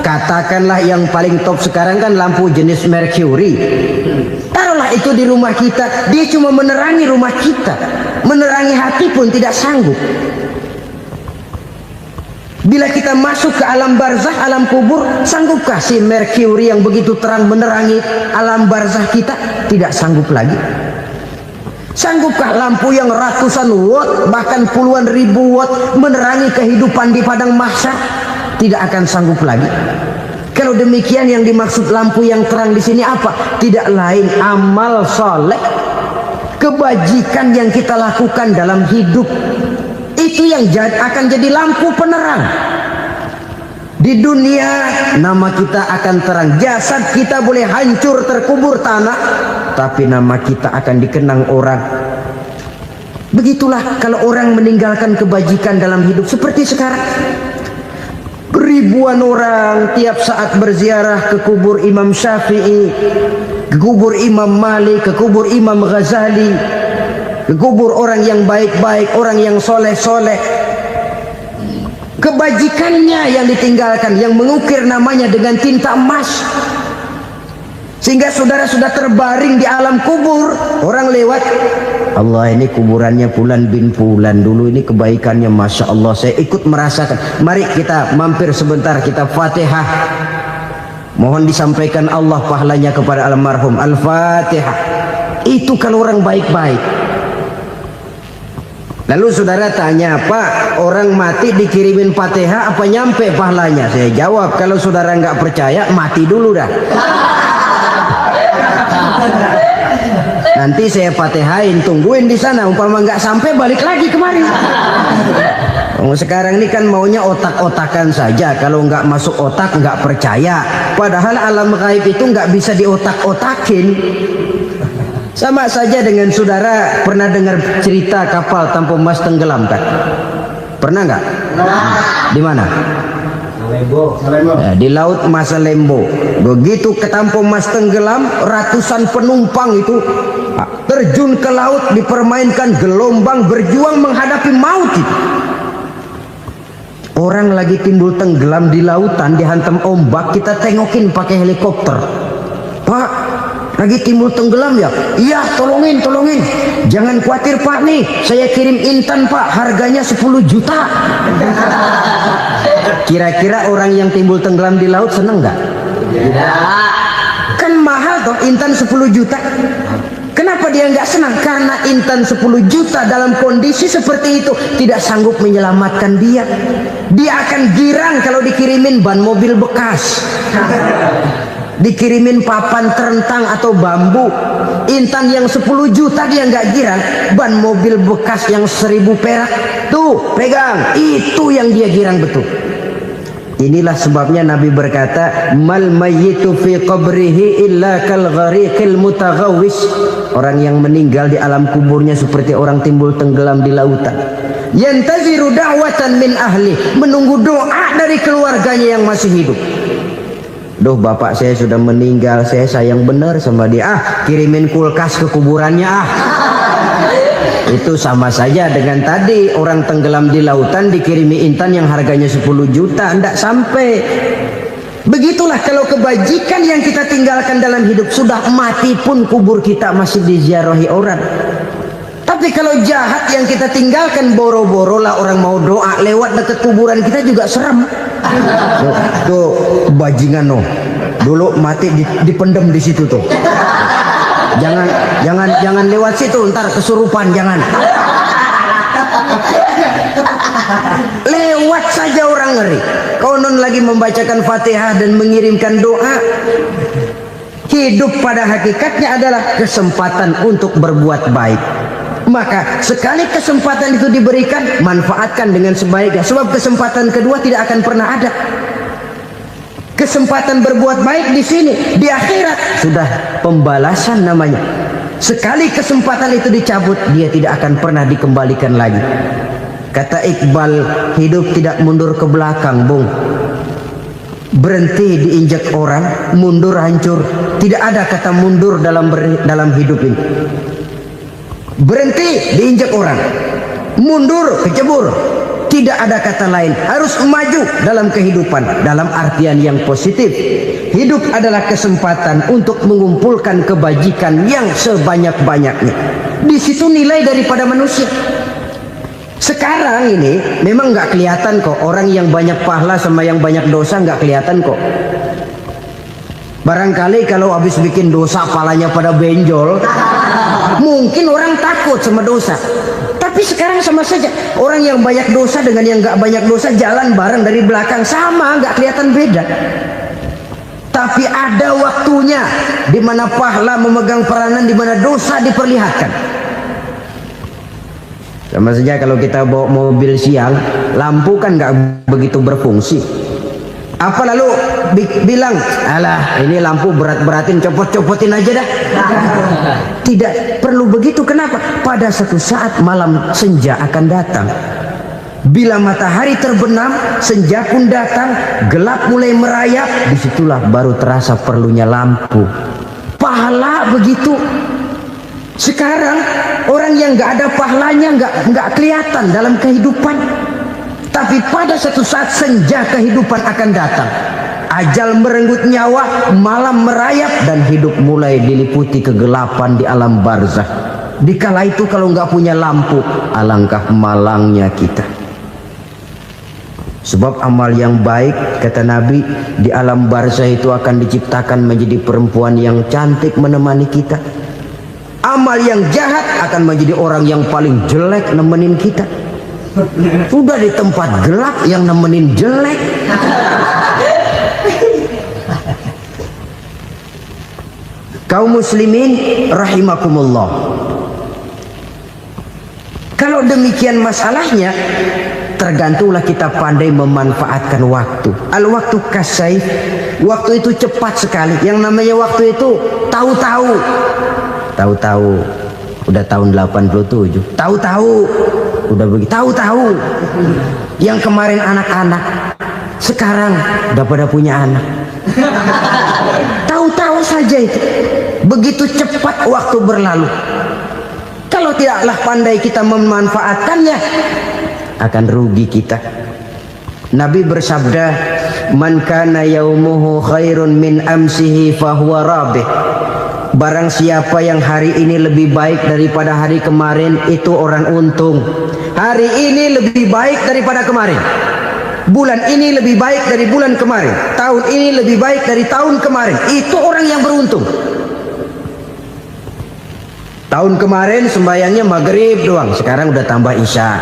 katakanlah yang paling top sekarang kan lampu jenis Mercury. Taruhlah itu di rumah kita, dia cuma menerangi rumah kita, menerangi hati pun tidak sanggup. Bila kita masuk ke alam barzah, alam kubur, sanggupkah si Mercury yang begitu terang menerangi alam barzah kita? Tidak sanggup lagi. Sanggupkah lampu yang ratusan watt, bahkan puluhan ribu watt menerangi kehidupan di padang mahsyar? Tidak akan sanggup lagi. Kalau demikian, yang dimaksud lampu yang terang di sini apa? Tidak lain amal soleh, kebajikan yang kita lakukan dalam hidup. Itu yang akan jadi lampu penerang. Di dunia nama kita akan terang, jasad kita boleh hancur terkubur tanah, tapi nama kita akan dikenang orang. Begitulah kalau orang meninggalkan kebajikan dalam hidup seperti sekarang. Ribuan orang tiap saat berziarah ke kubur Imam Syafi'i, ke kubur Imam Malik, ke kubur Imam Ghazali, ke kubur orang yang baik-baik, orang yang soleh-soleh. Kebajikannya yang ditinggalkan, yang mengukir namanya dengan tinta emas. Sehingga saudara sudah terbaring di alam kubur, orang lewat, Allah, ini kuburannya Fulan bin Fulan, dulu ini kebaikannya Masya Allah, saya ikut merasakan. Mari kita mampir sebentar, kita Fatihah. Mohon disampaikan Allah pahalanya kepada almarhum. Al-Fatihah. Itu kalau orang baik-baik. Lalu saudara tanya, Pak, orang mati dikirimin Fatihah apa nyampe pahalanya? Saya jawab, kalau saudara nggak percaya, mati dulu dah. Nanti saya Fatihain, tungguin di sana. Umpama nggak sampai, balik lagi kemari. Sekarang ini kan maunya otak-otakan saja. Kalau nggak masuk otak, nggak percaya. Padahal alam gaib itu nggak bisa diotak-otakin. Sama saja dengan saudara pernah dengar cerita kapal tanpa emas tenggelam kan? Pernah nggak? Di mana? Ya, di laut Masalembo. Begitu ke tanpa emas tenggelam, ratusan penumpang itu terjun ke laut, dipermainkan gelombang, berjuang menghadapi maut itu. Orang lagi timbul tenggelam di lautan, dihantam ombak, kita tengokin pakai helikopter. Pak, lagi timbul tenggelam ya? Iya, tolongin. Jangan khawatir Pak nih, saya kirim intan Pak, harganya 10 juta. Kira-kira orang yang timbul tenggelam di laut seneng nggak? Kan mahal toh intan 10 juta. Kenapa dia nggak senang? Karena intan 10 juta dalam kondisi seperti itu tidak sanggup menyelamatkan dia. Dia akan girang kalau dikirimin ban mobil bekas, dikirimin papan terentang atau bambu. Intan yang 10 juta dia nggak girang. Ban mobil bekas yang 1000 perak, tuh pegang, itu yang dia girang betul. Inilah sebabnya Nabi berkata, mal mayyitu fi qabrihi illa kal ghariqil mutaghawwis. Orang yang meninggal di alam kuburnya seperti orang timbul tenggelam di lautan. Yantaziru da'watan min ahli, menunggu doa dari keluarganya yang masih hidup. Duh, bapak saya sudah meninggal, saya sayang benar sama dia. Kirimin kulkas ke kuburannya Itu sama saja dengan tadi orang tenggelam di lautan dikirimi intan yang harganya 10 juta, tidak sampai. Begitulah kalau kebajikan yang kita tinggalkan dalam hidup, sudah mati pun kubur kita masih diziarahi orang. Tapi kalau jahat yang kita tinggalkan, boro-boro lah orang mau doa lewat dekat kuburan kita juga serem. Tuh bajingan no, dulu mati dipendem di situ tuh. Jangan lewat situ, ntar kesurupan, jangan. Lewat saja orang ngeri. Konon lagi membacakan Fatihah dan mengirimkan doa. Hidup pada hakikatnya adalah kesempatan untuk berbuat baik. Maka sekali kesempatan itu diberikan, manfaatkan dengan sebaiknya. Sebab kesempatan kedua tidak akan pernah ada. Kesempatan berbuat baik di sini, di akhirat sudah pembalasan namanya. Sekali kesempatan itu dicabut, dia tidak akan pernah dikembalikan lagi. Kata Iqbal, hidup tidak mundur ke belakang, Bung. Berhenti diinjak orang, mundur hancur. Tidak ada kata mundur dalam hidup ini. Berhenti diinjak orang, mundur kecebur. Tidak ada kata lain, harus maju dalam kehidupan dalam artian yang positif. Hidup adalah kesempatan untuk mengumpulkan kebajikan yang sebanyak-banyaknya. Di situ nilai daripada manusia. Sekarang ini memang nggak kelihatan kok, orang yang banyak pahala sama yang banyak dosa nggak kelihatan kok. Barangkali kalau habis bikin dosa palanya pada benjol, mungkin orang takut sama dosa. Tapi sekarang sama saja, orang yang banyak dosa dengan yang nggak banyak dosa jalan bareng dari belakang, sama, nggak kelihatan beda. Tapi ada waktunya di mana pahala memegang peranan, di mana dosa diperlihatkan. Sama saja kalau kita bawa mobil siang, lampu kan nggak begitu berfungsi. Apa lalu bilang, alah ini lampu berat-beratin, copot-copotin aja dah. Tidak perlu begitu. Kenapa? Pada satu saat malam senja akan datang. Bila matahari terbenam, senja pun datang, gelap mulai merayap, disitulah baru terasa perlunya lampu. Pahala begitu. Sekarang orang yang nggak ada pahalanya nggak kelihatan dalam kehidupan. Tapi pada satu saat senja kehidupan akan datang. Ajal merenggut nyawa, malam merayap, dan hidup mulai diliputi kegelapan di alam barzah. Dikala itu kalau nggak punya lampu, alangkah malangnya kita. Sebab amal yang baik, kata Nabi, di alam barzah itu akan diciptakan menjadi perempuan yang cantik menemani kita. Amal yang jahat akan menjadi orang yang paling jelek nemenin kita. Udah di tempat gelap yang nemenin jelek. Kaum muslimin rahimakumullah. Kalau demikian masalahnya, tergantunglah kita pandai memanfaatkan waktu. Al-waktu kasayf, waktu itu cepat sekali. Yang namanya waktu itu tahu-tahu. Tahu-tahu udah tahun 87. Tahu-tahu udah begitu. Tahu-tahu yang kemarin anak-anak, sekarang udah pada punya anak. Tahu-tahu saja itu. Begitu cepat waktu berlalu. Kalau tidaklah pandai kita memanfaatkannya, akan rugi kita. Nabi bersabda, "Man kana yaumuhu khairun min amsihi fahuwa rabih." Barang siapa yang hari ini lebih baik daripada hari kemarin, itu orang untung. Hari ini lebih baik daripada kemarin. Bulan ini lebih baik dari bulan kemarin. Tahun ini lebih baik dari tahun kemarin. Itu orang yang beruntung. Tahun kemarin sembahyangnya maghrib doang, sekarang udah tambah isya.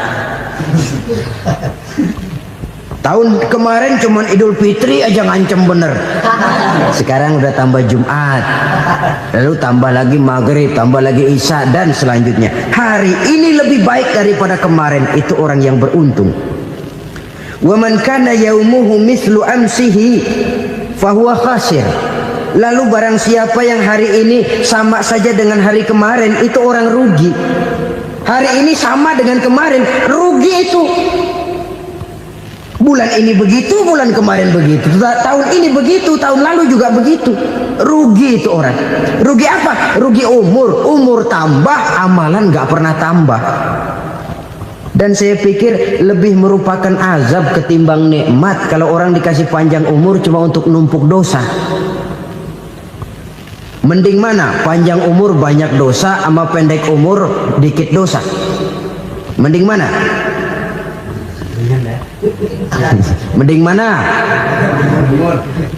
Tahun kemarin cuman Idul Fitri aja ngancem bener, sekarang udah tambah Jumat, lalu tambah lagi maghrib, tambah lagi isya, dan selanjutnya. Hari ini lebih baik daripada kemarin, itu orang yang beruntung. Wa man kana yaumuhu mithlu amsihi fahuwa khasir. Lalu barang siapa yang hari ini sama saja dengan hari kemarin, itu orang rugi. Hari ini sama dengan kemarin, rugi itu. Bulan ini begitu, bulan kemarin begitu, tahun ini begitu, tahun lalu juga begitu. Rugi itu orang. Rugi apa? Rugi umur. Umur tambah, amalan gak pernah tambah. Dan saya pikir lebih merupakan azab ketimbang nikmat kalau orang dikasih panjang umur cuma untuk numpuk dosa. Mending mana? Panjang umur banyak dosa sama pendek umur dikit dosa? Mending mana? Mending mana?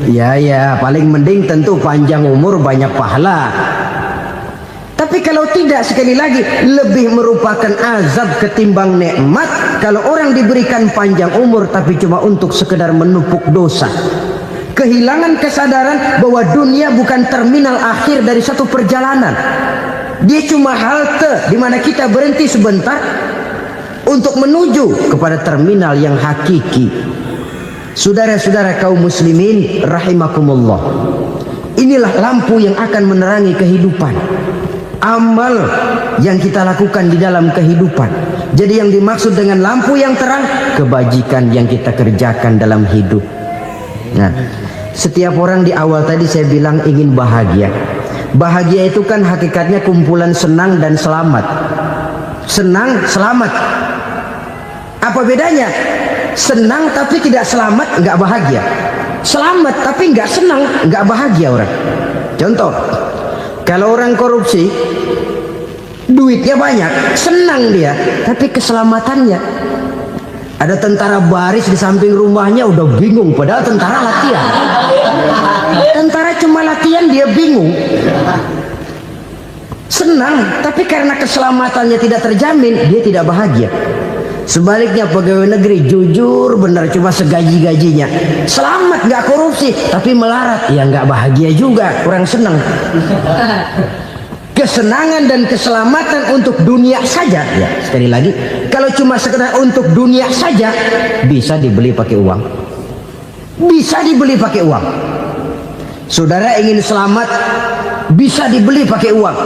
Ya, paling mending tentu panjang umur banyak pahala. Tapi kalau tidak, sekali lagi, lebih merupakan azab ketimbang nikmat kalau orang diberikan panjang umur tapi cuma untuk sekedar menumpuk dosa. Kehilangan kesadaran bahwa dunia bukan terminal akhir dari satu perjalanan. Dia cuma halte di mana kita berhenti sebentar untuk menuju kepada terminal yang hakiki. Saudara-saudara kaum muslimin rahimakumullah, inilah lampu yang akan menerangi kehidupan. Amal yang kita lakukan di dalam kehidupan. Jadi yang dimaksud dengan lampu yang terang, kebajikan yang kita kerjakan dalam hidup. Nah, setiap orang di awal tadi saya bilang ingin bahagia. Bahagia itu kan hakikatnya kumpulan senang dan selamat. Senang, selamat. Apa bedanya? Senang tapi tidak selamat, nggak bahagia. Selamat tapi nggak senang, nggak bahagia orang. Contoh, kalau orang korupsi, duitnya banyak, senang dia, tapi keselamatannya. Ada tentara baris di samping rumahnya udah bingung, padahal tentara latihan. Tentara cuma latihan, dia bingung. Senang, tapi karena keselamatannya tidak terjamin, dia tidak bahagia. Sebaliknya pegawai negeri jujur benar, cuma segaji-gajinya, selamat nggak korupsi tapi melarat, ya nggak bahagia juga, kurang senang. Kesenangan dan keselamatan untuk dunia saja, ya sekali lagi, kalau cuma sekedar untuk dunia saja, bisa dibeli pakai uang, bisa dibeli pakai uang. Saudara ingin selamat, bisa dibeli pakai uang.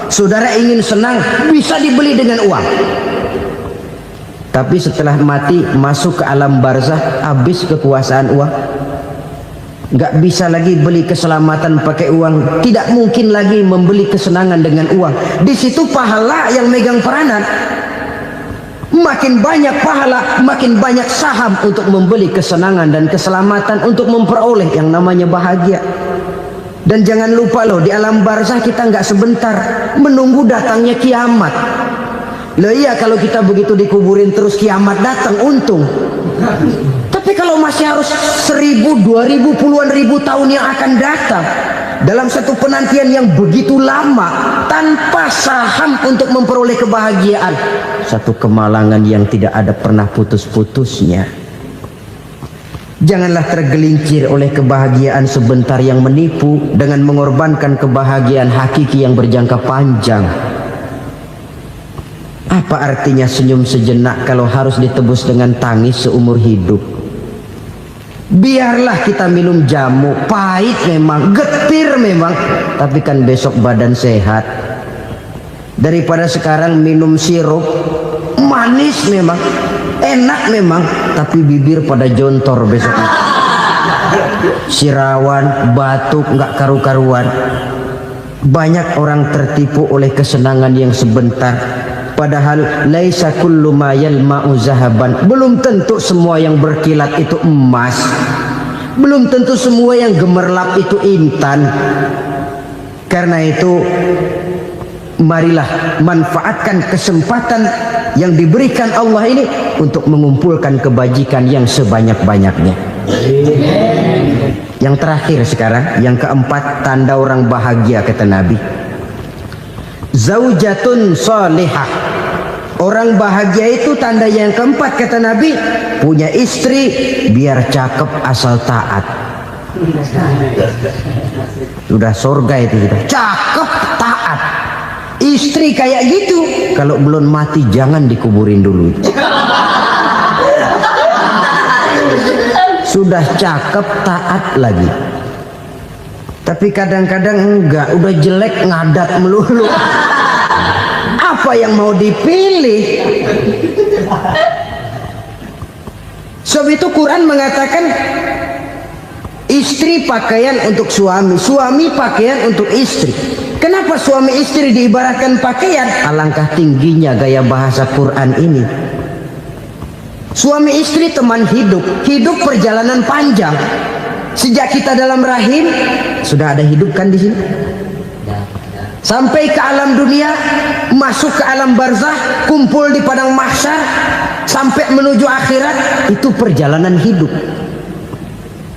Saudara ingin senang, bisa dibeli dengan uang. Tapi setelah mati masuk ke alam barzah, habis kekuasaan uang. Nggak bisa lagi beli keselamatan pakai uang, tidak mungkin lagi membeli kesenangan dengan uang. Di situ pahala yang megang peranan. Makin banyak pahala, makin banyak saham untuk membeli kesenangan dan keselamatan, untuk memperoleh yang namanya bahagia. Dan jangan lupa loh, di alam barzah kita nggak sebentar, menunggu datangnya kiamat. Loh iya, kalau kita begitu dikuburin terus kiamat datang, untung. Tapi kalau masih harus 1000, 2000, puluhan ribu tahun yang akan datang, dalam satu penantian yang begitu lama, tanpa saham untuk memperoleh kebahagiaan, satu kemalangan yang tidak ada pernah putus-putusnya. Janganlah tergelincir oleh kebahagiaan sebentar yang menipu dengan mengorbankan kebahagiaan hakiki yang berjangka panjang. Apa artinya senyum sejenak kalau harus ditebus dengan tangis seumur hidup? Biarlah kita minum jamu, pahit memang, getir memang, tapi kan besok badan sehat. Daripada sekarang minum sirup, manis memang, enak memang, tapi bibir pada jontor besoknya. Sirawan, batuk, nggak karu-karuan. Banyak orang tertipu oleh kesenangan yang sebentar, Padahal laisa kullu ma yalma'u zahaban. Belum tentu semua yang berkilat itu emas. Belum tentu semua yang gemerlap itu intan. Karena itu marilah manfaatkan kesempatan yang diberikan Allah ini untuk mengumpulkan kebajikan yang sebanyak-banyaknya. Yang terakhir sekarang, yang keempat, tanda orang bahagia kata Nabi. Zaujatun salihah. Orang bahagia itu tanda yang keempat kata Nabi, punya istri biar cakep asal taat. Sudah surga itu kita. Cakep taat. Istri kayak gitu, kalau belum mati jangan dikuburin dulu. Sudah cakep taat lagi. Tapi kadang-kadang enggak, udah jelek ngadat melulu. Apa yang mau dipilih? Sebab itu Quran mengatakan istri pakaian untuk suami, suami pakaian untuk istri. Kenapa suami istri diibaratkan pakaian? Alangkah tingginya gaya bahasa Quran ini. Suami istri teman hidup, hidup perjalanan panjang. Sejak kita dalam rahim sudah ada hidup kan di sini. Sampai ke alam dunia, masuk ke alam barzah, kumpul di padang mahsyar, sampai menuju akhirat, itu perjalanan hidup.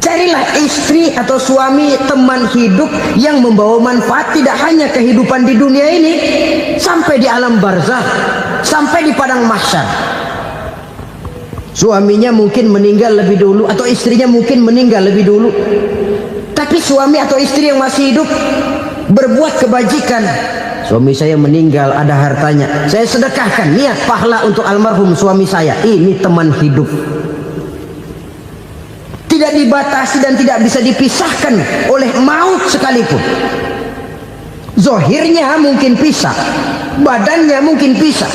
Carilah istri atau suami teman hidup yang membawa manfaat tidak hanya kehidupan di dunia ini, sampai di alam barzah, sampai di padang mahsyar. Suaminya mungkin meninggal lebih dulu atau istrinya mungkin meninggal lebih dulu, tapi suami atau istri yang masih hidup berbuat kebajikan. Suami saya meninggal, ada hartanya, saya sedekahkan, niat pahala untuk almarhum suami saya. Ini teman hidup, tidak dibatasi dan tidak bisa dipisahkan oleh maut sekalipun. Zohirnya mungkin pisah, badannya mungkin pisah,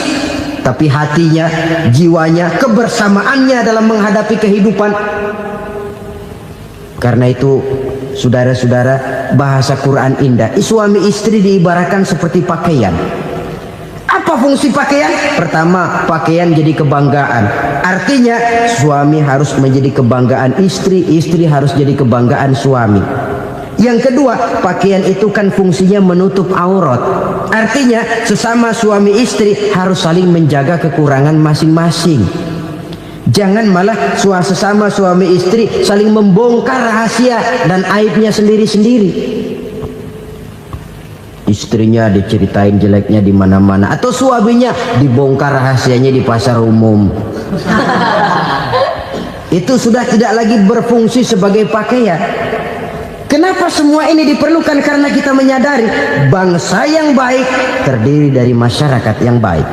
tapi hatinya, jiwanya, kebersamaannya dalam menghadapi kehidupan. Karena itu saudara-saudara, bahasa Quran indah. Suami istri diibaratkan seperti pakaian. Apa fungsi pakaian? Pertama, pakaian jadi kebanggaan. Artinya suami harus menjadi kebanggaan istri, istri harus jadi kebanggaan suami. Yang kedua, pakaian itu kan fungsinya menutup aurat. Artinya sesama suami istri harus saling menjaga kekurangan masing-masing. Jangan malah sesama suami istri saling membongkar rahasia dan aibnya sendiri-sendiri. Istrinya diceritain jeleknya di mana-mana, atau suaminya dibongkar rahasianya di pasar umum. Itu sudah tidak lagi berfungsi sebagai pakaian. Kenapa semua ini diperlukan? Karena kita menyadari bangsa yang baik terdiri dari masyarakat yang baik.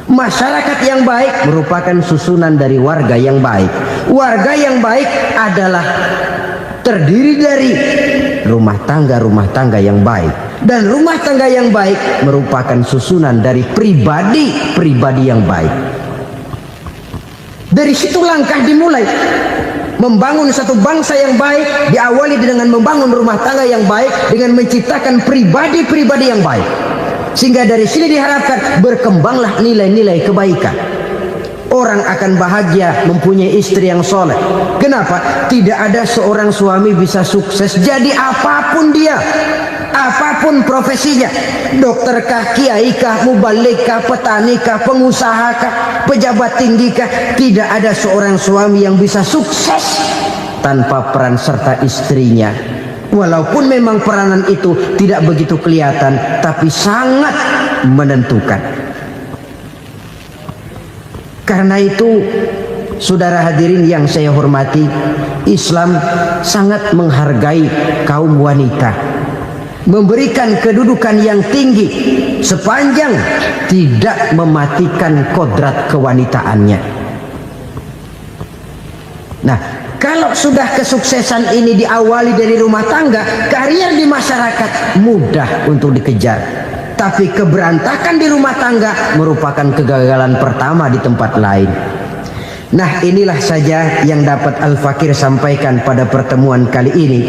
Masyarakat yang baik merupakan susunan dari warga yang baik. Warga yang baik adalah terdiri dari rumah tangga yang baik. Dan rumah tangga yang baik merupakan susunan dari pribadi yang baik. Dari situ langkah dimulai. Membangun satu bangsa yang baik diawali dengan membangun rumah tangga yang baik, dengan menciptakan pribadi-pribadi yang baik. Sehingga dari sini diharapkan berkembanglah nilai-nilai kebaikan. Orang akan bahagia mempunyai istri yang soleh. Kenapa? Tidak ada seorang suami bisa sukses jadi apapun dia, apapun profesinya, dokterkah, kiaikah, mubalikah, petanikah, pengusahakah, pejabat tinggikah. Tidak ada seorang suami yang bisa sukses tanpa peran serta istrinya. Walaupun memang peranan itu tidak begitu kelihatan, tapi sangat menentukan. Karena itu, saudara hadirin yang saya hormati, Islam sangat menghargai kaum wanita, memberikan kedudukan yang tinggi sepanjang tidak mematikan kodrat kewanitaannya. Nah, kalau sudah kesuksesan ini diawali dari rumah tangga, karier di masyarakat mudah untuk dikejar. Tapi keberantakan di rumah tangga merupakan kegagalan pertama di tempat lain. Nah, inilah saja yang dapat Al-Fakir sampaikan pada pertemuan kali ini.